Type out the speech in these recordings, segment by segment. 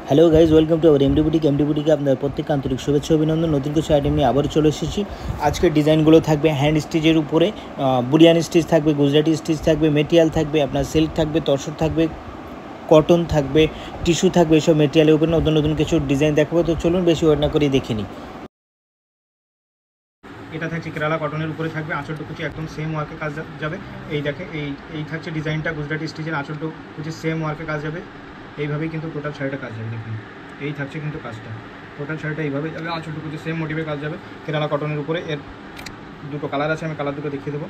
Hello guys, welcome to our MD বুটিকে আপনাদের প্রত্যেককে আন্তরিক শুভেচ্ছা অভিনন্দন। নতুন কিছু আইটেম নিয়ে আবারও চলে এসেছি। আজকের ডিজাইনগুলো থাকবে হ্যান্ড স্টিচের উপরে, বুলিয়ান স্টিচ থাকবে, গুজরাটি স্টিচ থাকবে, মেটেরিয়াল থাকবে, আপনার সিল্ক থাকবে, তসর থাকবে, কটন থাকবে, টিস্যু থাকবে। এসব মেটেরিয়ালের উপরে নতুন নতুন কিছু ডিজাইন দেখাবো। তো চলুন বেশি ওয়েট না করে দেখে নিই। এটা থাকছে কেরালা কটনের উপরে থাকবে, আঁচলটুকুচি একদম সেম ওয়ার্কে কাজ যাবে। এই দেখে এই থাকছে ডিজাইনটা গুজরাটি স্টিচের, আঁচলটুকুচি সেম ওয়ার্কে কাজ যাবে। এইভাবেই কিন্তু টোটাল শাড়িটা কাজ যাবে। দেখুন এই থাকছে কিন্তু কাজটা, টোটাল শাড়িটা এইভাবে যাবে, আঁচলটুকুচি সেম মোটিভে কাজ যাবে কেরালা কটনের উপরে। এর দুটো কালার আছে, আমি কালার দুটো দেখিয়ে দেবো।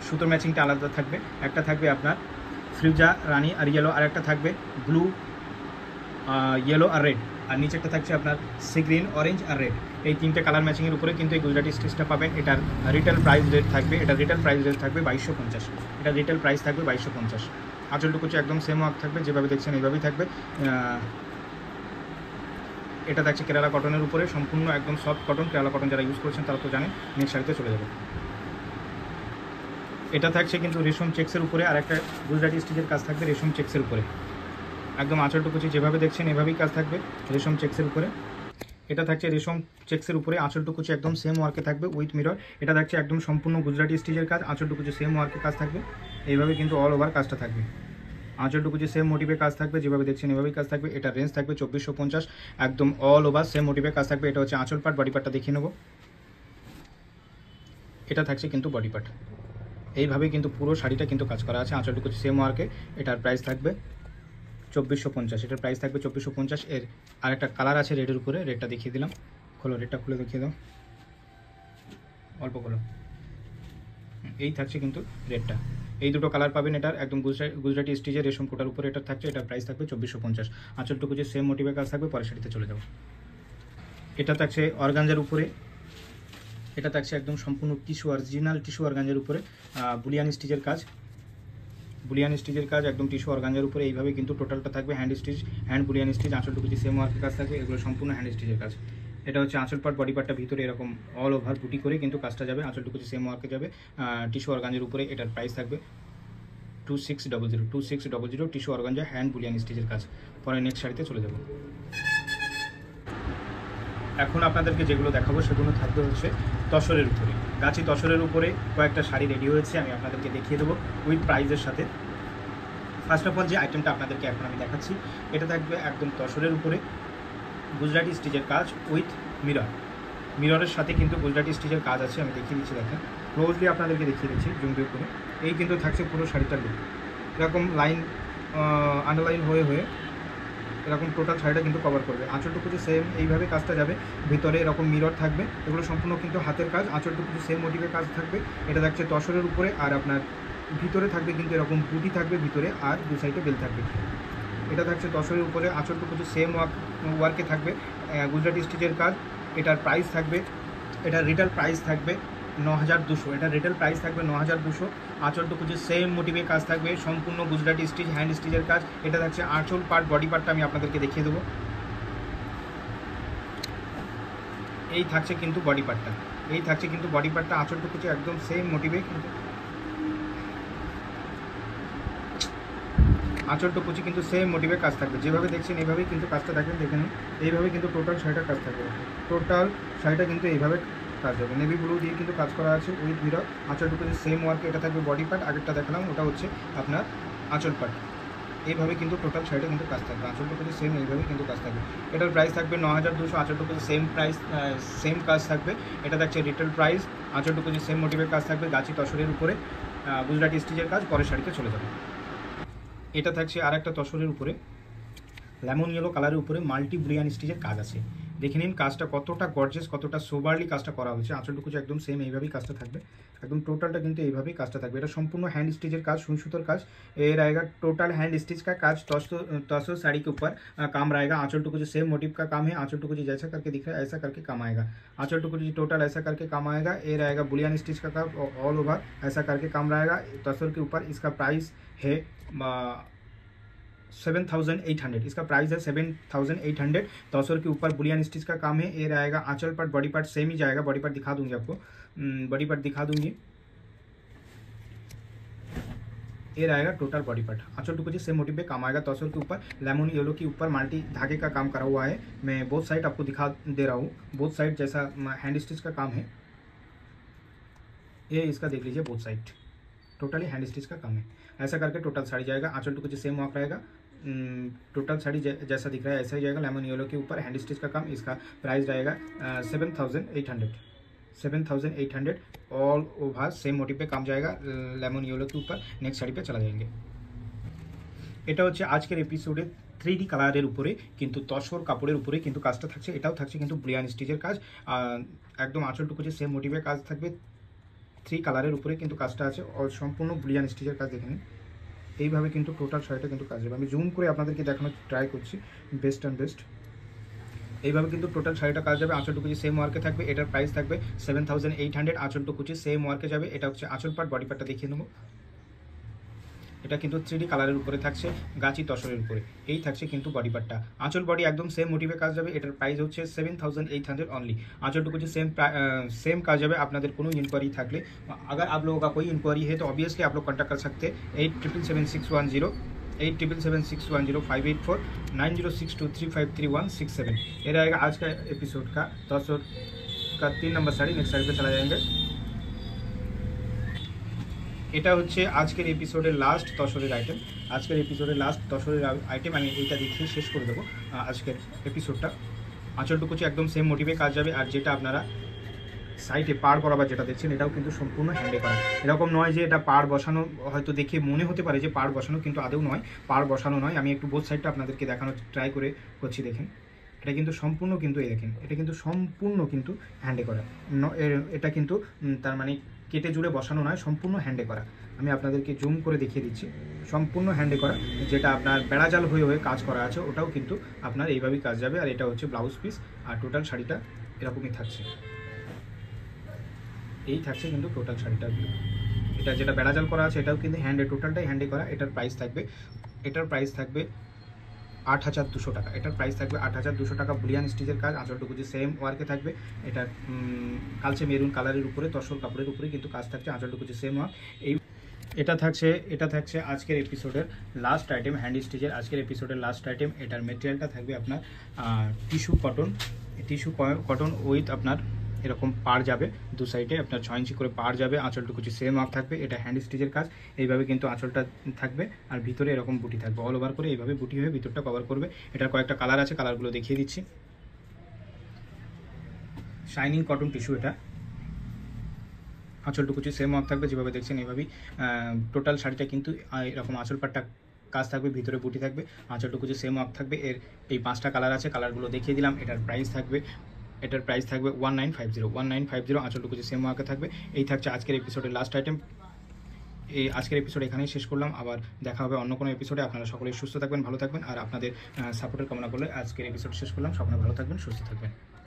সুতোর ম্যাচিংটা আলাদা থাকবে, একটা থাকবে আপনার ফ্রিজা রানি আর ইয়েলো, আর একটা থাকবে ব্লু, ইয়েলো আর রেড, আর নিচে একটা থাকছে আপনার সি গ্রিন, অরেঞ্জ আর রেড। এই তিনটে কালার ম্যাচিংয়ের উপরে কিন্তু এই গুজরাটি স্টিচটা পাবেন। এটার রিটেল প্রাইস রেট থাকবে, এটা রিটেল প্রাইস রেট থাকবে 2250। এটা রিটেল প্রাইস থাকবে 2250। আঁচলটুকুচি একদম সেম ওয়ার্ক থাকবে, যেভাবে দেখছেন এইভাবেই থাকবে। এটা থাকছে কেরালা কটনের উপরে, সম্পূর্ণ একদম সফট কটন। কেরালা কটন যারা ইউজ করছেন তারা তো জানেন। নেক্সট শাড়িতে চলে যাবে। এটা থাকছে কিন্তু রেশম চেক্সের উপরে, আর একটা গুজরাটি স্টিচের কাজ থাকবে রেশম চেক্সের উপরে। একদম আঁচলটুকুচি যেভাবে দেখছেন এভাবেই কাজ থাকবে রেশম চেক্সের উপরে। এটা থাকছে রেশম চেক্সের উপরে, আঁচলটুকুচি একদম সেম ওয়ার্কে থাকবে উইথ মিরর। এটা থাকছে একদম সম্পূর্ণ গুজরাটি স্টিচের কাজ, আঁচলটুকুচি সেম ওয়ার্কে কাজ থাকবে। এইভাবে কিন্তু অল ওভার কাজটা থাকবে, আঁচলটুকুচি সেম মোটিভে কাজ থাকবে, যেভাবে দেখছেন এভাবেই কাজ থাকবে। এটা রেঞ্জ থাকবে 2450, একদম অল ওভার সেম মোটিভে কাজ থাকবে। এটা হচ্ছে আঁচল পার্ট, বডি পার্টটা দেখিয়ে নেব। এটা থাকছে কিন্তু বডি পার্ট, এইভাবেই কিন্তু পুরো শাড়িটা কিন্তু কাজ করা আছে, আঁচলটুকুচি সেম ওয়ার্কে। এটার প্রাইস থাকবে 2450, এটার প্রাইস থাকবে 2450। এর আরেকটা কালার আছে রেডের উপরে, রেডটা দেখিয়ে দিলাম। খোলো, রেডটা খুলে দেখিয়ে দাও, অল্প খোলো। এই থাকছে কিন্তু রেডটা, এই দুটো কালার পাবেন। এটার একদম গুজরাটি স্টিচের রেশম কোটার উপরে এটা থাকছে। এটার প্রাইস থাকবে 2450। আঁচলটুকু যে সেম মোটিভে কাজ থাকবে। পরের শাড়িতে চলে যাব। এটা থাকছে অর্গানজার উপরে, এটা থাকছে একদম সম্পূর্ণ টিস্যু, অরিজিনাল টিস্যু অর্গানজার উপরে, বুলিয়ান স্টিচের কাজ, বুলিয়ান স্টিচের কাজ একদম টিস্যু অর্গানজার উপরে। এইভাবে কিন্তু টোটালটা থাকবে hand stitch, hand bullion stitch, আঁচলটুকু যে সেম ওয়ার্কের কাজ থাকবে। এগুলো সম্পূর্ণ হ্যান্ড স্টিচের কাজ। এটা হচ্ছে আঁচল পার্ট, বডি পার্টটা ভিতরে এরকম অল ওভার বুটি করে কিন্তু কাজটা যাবে, আঁচলটুকু যে সেম ওয়ার্কে যাবে টিস্যু অর্গানজার উপরে। এটার প্রাইস থাকবে 2600 টিস্যু অর্গানজা হ্যান্ড বুলিয়ান স্টিচের কাজ। পরে নেক্সট শাড়িতে চলে যাব। এখন আপনাদেরকে যেগুলো দেখাবো সেগুলো থাকবে হচ্ছে তসরের উপরে, গাছি তসরের উপরে কয়েকটা শাড়ি রেডি হয়েছে, আমি আপনাদেরকে দেখিয়ে দেবো উইথ প্রাইজের সাথে। ফার্স্ট অফ অল যে আইটেমটা আপনাদেরকে এখন আমি দেখাচ্ছি, এটা থাকবে একদম তসরের উপরে গুজরাটি স্টিচের কাজ উইথ মিরর। মিররের সাথে কিন্তু গুজরাটি স্টিচের কাজ আছে, আমি দেখিয়ে দিচ্ছি। দেখেন ক্লোজলি আপনাদেরকে দেখিয়ে দিচ্ছি জুম করে। এই কিন্তু থাকছে পুরো শাড়িটার লুক, এরকম লাইন আন্ডারলাইন হয়ে হয়ে এরকম টোটাল শাড়িটা কিন্তু কভার করবে। আঁচলটুকু যে সেম এইভাবে কাজটা যাবে, ভিতরে এরকম মিরর থাকবে। এগুলো সম্পূর্ণ কিন্তু হাতের কাজ, আঁচলটুকু যে সেম মোটিভের কাজ থাকবে। এটা থাকছে তসরের উপরে, আর আপনার ভিতরে থাকবে কিন্তু এরকম বুটি থাকবে ভিতরে, আর দু সাইডে বেল থাকবে। এটা থাকছে তসরের উপরে, আঁচলটুকু যে সেম ওয়ার্কে থাকবে গুজরাটি স্টিচের কাজ। এটার প্রাইস থাকবে, এটার রিটেল প্রাইস থাকবে 9200। এটা রিটেল প্রাইস থাকবে 9200। আঁচলটুকু যে সেম মোটিভে কাজ থাকবে, সম্পূর্ণ গুজরাটি স্টিচ হ্যান্ড স্টিচের কাজ। এটা থাকছে আঁচল পার্ট, বডি পার্টটা আমি আপনাদেরকে দেখিয়ে দেবো। এই থাকছে কিন্তু বডি পার্টটা, এই থাকছে কিন্তু বডি পার্টটা, আঁচলটুকু যে একদম সেম মোটিভে কিন্তু আঁচলটুকুচি কিন্তু সেম মোটিভে কাজ থাকবে, যেভাবে দেখছেন এইভাবেই কিন্তু কাজটা দেখেন। দেখে নিন এইভাবে কিন্তু টোটাল শাড়িটার কাজ থাকবে। টোটাল শাড়িটা কিন্তু এইভাবে কাজ হবে, নেভি ব্লু দিয়ে কিন্তু কাজ করা আছে উইথ মিরর। আঁচলটুকু যে সেম ওয়ার্কে, এটা থাকবে বডি পার্ট, আগেরটা দেখালাম ওটা হচ্ছে আপনার আঁচল পার্ট। এইভাবে কিন্তু টোটাল শাড়িটা কিন্তু কাজ থাকবে, আঁচলটুকু যে সেম এইভাবে কিন্তু কাজ থাকবে। এটার প্রাইস থাকবে 9200। আঁচলটুকু যে সেম প্রাইস, সেম কাজ থাকবে। এটা থাকছে রিটেল প্রাইস, আঁচলটুকু যে সেম মোটিভের কাজ থাকবে, গাছি তসরের উপরে গুজরাটি স্টিচের কাজ। পরের শাড়িতে চলে যাবে। এটা থাকছে আর একটা তসরের উপরে, লেমন ইয়েলো কালারের উপরে মাল্টি বুলিয়ান স্টিচের কাজ আছে। দেখে নিন কাজটা কতটা গর্জিয়াস, কতটা সোবারলি কাজটা করা হয়েছে। আঁচলটুকু যে একদম সেম এইভাবেই কাজটা থাকবে, একদম টোটালটা কিন্তু এইভাবেই কাজটা থাকবে। এটা সম্पूर्ण हैंड स्टिचर काज, सुई सुतोर काज। ये रहेगा टोटल हैंड स्टिच का काज। तसो साड़ी के ऊपर काम रहेगा। आंचलटुकु जो सेम मोटिव का काम है, आंचलटुकु जो जैसा करके दिख रहा है ऐसा करके काम आएगा। आंचलटुकु जो टोटल ऐसा करके काम आएगा। ये रहेगा बुलियन स्टिच का काम, ऑल ओवर ऐसा करके काम रहेगा। तसर के ऊपर इसका प्राइस है 7800। इसका प्राइस है 7800। तसर के ऊपर बुलियन स्टिच का काम है। ये रहेगा आंचल पार्ट, बॉडी पार्ट सेम ही जाएगा। बॉडी पार्ट दिखा दूंगी आपको, बॉडी पार्ट दिखा दूंगी। ये रहेगा टोटल बॉडी पार्ट। आंचल टू कुछ सेम मोटिव पे काम आएगा। तसर के ऊपर लेमन येलो के ऊपर मल्टी धागे का काम करा हुआ है। मैं बोथ साइड आपको दिखा दे रहा हूँ, बोथ साइड जैसा हैंड स्टिच का काम है। ये इसका देख लीजिए, both side totally hand stitch का काम है। ऐसा करके टोटल साड़ी जाएगा। आंचल टू कुछ सेम वर्क रहेगा। टोटल साड़ी जैसा दिख रहा है ऐसा ही जाएगा। लेमन येलो के ऊपर हैंड स्टिच का काम। इसका प्राइस रहेगा 7,800 ऑल ओवर सेम मोटिव पे काम जाएगा। लेमन येलो के ऊपर नेक्स्ट साड़ी पे चला जाएंगे। এটা হচ্ছে আজকের এপিসোডে 3D কালারের উপরে কিন্তু তসর কাপড়ের উপরে কিন্তু কাজটা থাকছে। এটাও থাকছে কিন্তু বুলিয়ান স্টিচের কাজ। একদম আঁচলটুকু যে সেম মোটিভের কাজ থাকবে। 3 কালারের উপরে কিন্তু কাজটা আছে। সম্পূর্ণ বুলিয়ান স্টিচের কাজ দেখে নিন। এইভাবে কিন্তু টোটাল শাড়িটা কিন্তু কাজ হবে। আমি জুম করে আপনাদেরকে দেখানোর ট্রাই করছি বেস্ট অ্যান্ড বেস্ট। এইভাবে কিন্তু টোটাল শাড়িটা কাজ যাবে। আঁচল টুকুচি সেম ওয়ার্কে থাকবে। এটার প্রাইস থাকবে 7,800। আঁচল টুকুচি সেম ওয়ার্কে যাবে। এটা হচ্ছে আঁচল পার্ট, বডি পার্টটা দেখিয়ে নেবো। এটা কিন্তু 3D কালারের উপরে থাকছে, গাছি তসরের উপরে। এই থাকছে কিন্তু বডি পার্টটা। আঁচল বডি একদম সেম মোটিভে কাজ যাবে। এটার প্রাইস হচ্ছে 7,800 অনলি। आंचल टुकु सेम काज जाए। आपनादेर कोनो इंक्वायरी थाकले, अगर आप लोगों का कोई इंक्वायरी है तो ऑब्वियसली आप लोग कॉन्टैक्ट कर सकते हैं 877610 877610 584 9062353167। ये रहेगा आज का एपिसोड का तसर का 3 नंबर साड़ी। नेक्स्ट साड़ी पे चला जाएंगे। এটা হচ্ছে আজকের এপিসোডের লাস্ট তসরের আইটেম। আজকের এপিসোডের লাস্ট তসরের আইটেম আমি এইটা দেখিয়ে শেষ করে দেবো আজকের এপিসোডটা। আঁচলটুকুচি একদম সেম মোটিভে কাজ যাবে। আর যেটা আপনারা সাইডে পাড় বরাবর যেটা দেখছেন এটাও কিন্তু সম্পূর্ণ হ্যান্ডে করা। এরকম নয় যে এটা পাড় বসানো, হয়তো দেখে মনে হতে পারে যে পাড় বসানো, কিন্তু আদৌ নয়, পাড় বসানো নয়। আমি একটু বোথ সাইডটা আপনাদেরকে দেখানোর ট্রাই করছি। দেখেন এটা কিন্তু সম্পূর্ণ কিন্তু এই দেখেন এটা কিন্তু সম্পূর্ণ কিন্তু হ্যান্ডে করা। এটা কিন্তু তার মানে কেটে জুড়ে বসানো নয়, সম্পূর্ণ হ্যান্ডে করা। আমি আপনাদেরকে জুম করে দেখিয়ে দিচ্ছি, সম্পূর্ণ হ্যান্ডে করা। যেটা আপনার বেড়াজাল হয়ে কাজ করা আছে ওটাও কিন্তু আপনার এইভাবেই কাজ যাবে। আর এটা হচ্ছে ব্লাউজ পিস। আর টোটাল শাড়িটা এরকমই থাকছে। এই থাকছে কিন্তু টোটাল শাড়িটা। এটা যেটা বেড়াজাল করা আছে এটাও কিন্তু হ্যান্ডে, টোটালটাই হ্যান্ডে করা। এটার প্রাইস থাকবে 8,200 টাকা। এটার প্রাইস থাকবে 8,200 টাকা। বুলিয়ান স্টিচের কাজ। আঁচলটুকু যে সেম ওয়ার্কে থাকবে। এটার কালচে মেরুন কালারের উপরে তসর কাপড়ের উপরে কিন্তু কাজ থাকছে। আঁচলটুকু যে সেম ওয়ার্ক। এই এটা থাকছে আজকের এপিসোডের লাস্ট আইটেম, হ্যান্ড স্টিচের আজকের এপিসোডের লাস্ট আইটেম। এটার মেটেরিয়ালটা থাকবে আপনার টিস্যু কটন উইথ আপনার এরকম পাড় যাবে। দু সাইডে আপনার 6 ইঞ্চি করে পাড় যাবে। আঁচলটুকু সেম ওয়ার্ক থাকবে। এটা হ্যান্ড স্টিচের কাজ। এইভাবে কিন্তু আঁচলটা থাকবে। আর ভিতরে এরকম বুটি থাকবে। অল ওভার করে এইভাবে বুটি হয়ে ভিতরটা কভার করবে। এটার কয়েকটা কালার আছে, কালারগুলো দেখিয়ে দিচ্ছি। Shining cotton tissue. এটা আঁচলটুকু সেম ওয়ার্ক থাকবে। যেভাবে দেখছেন এইভাবেই টোটাল শাড়িটা কিন্তু এরকম আঁচল পাটটা কাজ থাকবে। ভিতরে বুটি থাকবে। আঁচলটুকু সেম ওয়ার্ক থাকবে। এর এই 5টা কালার আছে, কালারগুলো দেখিয়ে দিলাম। এটার প্রাইস থাকবে 1950। আঁচলটুকু সেম ওয়ার্কে থাকবে। এই থাকছে আজকের এপিসোডের লাস্ট আইটেম। এই আজকের এপিসোড এখানেই শেষ করলাম। আবার দেখা হবে অন্য কোনো এপিসোডে। আপনারা সকলেই সুস্থ থাকবেন, ভালো থাকবেন। আর আপনাদের সাপোর্টের কামনা করলে আজকের এপিসোড শেষ করলাম। সকলে ভালো থাকবেন, সুস্থ থাকবেন।